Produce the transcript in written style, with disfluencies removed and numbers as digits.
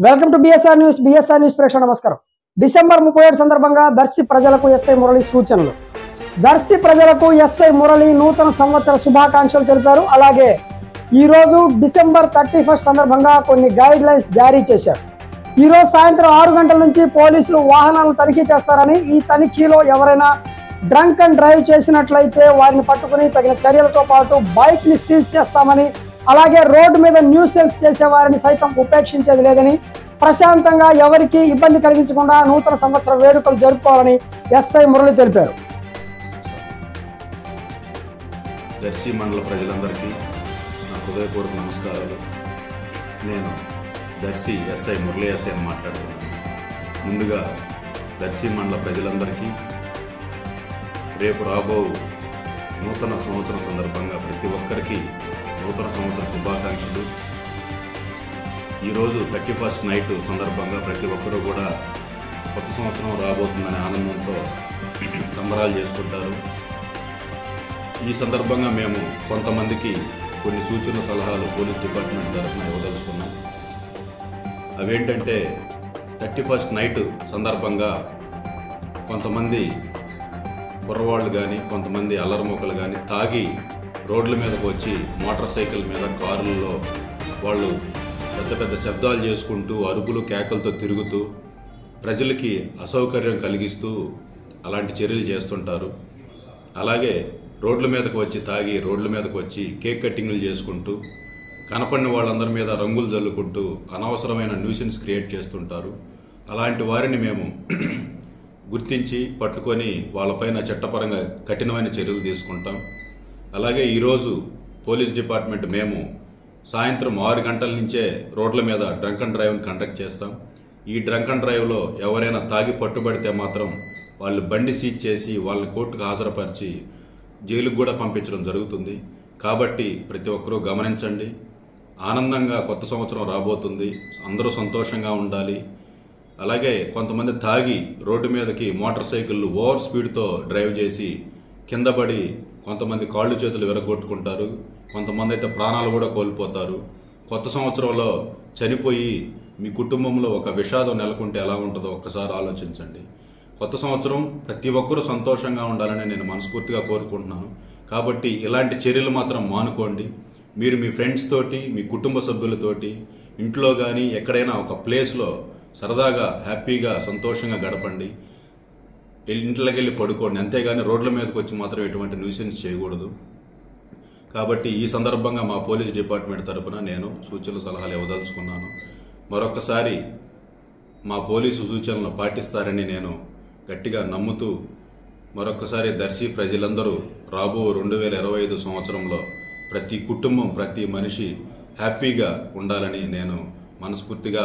Welcome to BSR news ప్రేక్షణ నమస్కారం. December 37 సందర్భంగా దర్శి ప్రజలకు ఎస్ఐ మురళి సూచనలు. దర్శి ప్రజలకు ఎస్ఐ మురళి నూతన సంవత్సర శుభాకాంక్షలు తెలిపారు. అలాగే ఈ రోజు డిసెంబర్ 31 సందర్భంగా కొన్ని గైడ్ లైన్స్ జారీ చేశారు. ఈ రోజు సాయంత్రం 6 గంటల నుంచి పోలీసులు వాహనాలను తనిఖీ చేస్తారని, ఈ తనిఖీలో ఎవరైనా డ్రంక్ అండ్ డ్రైవ్ చేసినట్లయితే వారిని పట్టుకుని తగిన చర్యలతో పాటు బైక్ ని సీజ్ చేస్తామని, అలాగే రోడ్డు మీద న్యూసెన్స్ చేసే వారిని సైతం ఉపేక్షించేది లేదని, ప్రశాంతంగా ఎవరికి ఇబ్బంది కలిగించకుండా నూతన సంవత్సర వేడుకలు జరుపుకోవాలని ఎస్ఐ మురళి తెలిపారు. దర్శి మండల ప్రజలందరికీ నా హృదయపూర్వక నమస్కారాలు. నేను దర్శి ఎస్ఐ మురళి ఎస్ఐ అని మాట్లాడుతున్నాను. ముందుగా దర్శి మండల ప్రజలందరికీ రేపు రాబో నూతన సంవత్సరం సందర్భంగా ప్రతి ఒక్కరికి నూతన సంవత్సర శుభాకాంక్షలు. ఈరోజు 31st నైట్ సందర్భంగా ప్రతి ఒక్కరూ కూడా కొత్త సంవత్సరం రాబోతుందనే ఆనందంతో సంబరాలు చేసుకుంటారు. ఈ సందర్భంగా మేము కొంతమందికి కొన్ని సూచన సలహాలు పోలీస్ డిపార్ట్మెంట్ తరఫున ఇవ్వదలుచుకున్నాం. అవేంటంటే 31st నైట్ సందర్భంగా కొంతమంది కుర్రవాళ్ళు కానీ కొంతమంది అల్లరిమొక్కలు కానీ తాగి రోడ్ల మీదకు వచ్చి మోటార్ సైకిల్ మీద కారుల్లో వాళ్ళు పెద్ద పెద్ద శబ్దాలు చేసుకుంటూ అరుపులు కేకలతో తిరుగుతూ ప్రజలకి అసౌకర్యం కలిగిస్తూ అలాంటి చర్యలు చేస్తుంటారు. అలాగే రోడ్ల మీదకు వచ్చి తాగి రోడ్ల మీదకు వచ్చి కేక్ కట్టింగ్లు చేసుకుంటూ కనపడిన వాళ్ళందరి మీద రంగులు జల్లుకుంటూ అనవసరమైన న్యూసెన్స్ క్రియేట్ చేస్తుంటారు. అలాంటి వారిని మేము గుర్తించి పట్టుకొని వాళ్ళపైన చట్టపరంగా కఠినమైన చర్యలు తీసుకుంటాం. అలాగే ఈరోజు పోలీస్ డిపార్ట్మెంట్ మేము సాయంత్రం 6 గంటల నుంచే రోడ్ల మీద డ్రంక్ అండ్ డ్రైవ్ని కండక్ట్ చేస్తాం. ఈ డ్రంక్ అండ్ డ్రైవ్లో ఎవరైనా తాగి పట్టుబడితే మాత్రం వాళ్ళు బండి సీజ్ చేసి వాళ్ళని కోర్టుకు హాజరుపరిచి జైలుకు కూడా పంపించడం జరుగుతుంది. కాబట్టి ప్రతి ఒక్కరూ గమనించండి. ఆనందంగా కొత్త సంవత్సరం రాబోతుంది, అందరూ సంతోషంగా ఉండాలి. అలాగే కొంతమంది తాగి రోడ్డు మీదకి మోటార్ సైకిళ్ళు ఓవర్ స్పీడ్తో డ్రైవ్ చేసి కింద పడి కొంతమంది కాళ్ళు చేతులు విరగొట్టుకుంటారు, కొంతమంది అయితే ప్రాణాలు కూడా కోల్పోతారు. కొత్త సంవత్సరంలో చనిపోయి మీ కుటుంబంలో ఒక విషాదం నెలకొంటే ఎలా ఉంటుందో ఒక్కసారి ఆలోచించండి. కొత్త సంవత్సరం ప్రతి ఒక్కరూ సంతోషంగా ఉండాలని నేను మనస్ఫూర్తిగా కోరుకుంటున్నాను. కాబట్టి ఇలాంటి చర్యలు మాత్రం మానుకోండి. మీరు మీ ఫ్రెండ్స్ తోటి, మీ కుటుంబ సభ్యులతోటి ఇంట్లో కానీ ఎక్కడైనా ఒక ప్లేస్లో సరదాగా హ్యాపీగా సంతోషంగా గడపండి. ఇంట్లోకి వెళ్ళి పడుకోండి, అంతేగాని రోడ్ల మీదకి వచ్చి మాత్రం ఎటువంటి న్యూసెన్స్ చేయకూడదు. కాబట్టి ఈ సందర్భంగా మా పోలీస్ డిపార్ట్మెంట్ తరఫున నేను సూచనలు సలహాలు ఇవ్వదలుచుకున్నాను. మరొకసారి మా పోలీసు సూచనలు పాటిస్తారని నేను గట్టిగా నమ్ముతూ మరొకసారి దర్శి ప్రజలందరూ రాబో 2025 సంవత్సరంలో ప్రతి కుటుంబం ప్రతి మనిషి హ్యాపీగా ఉండాలని నేను మనస్ఫూర్తిగా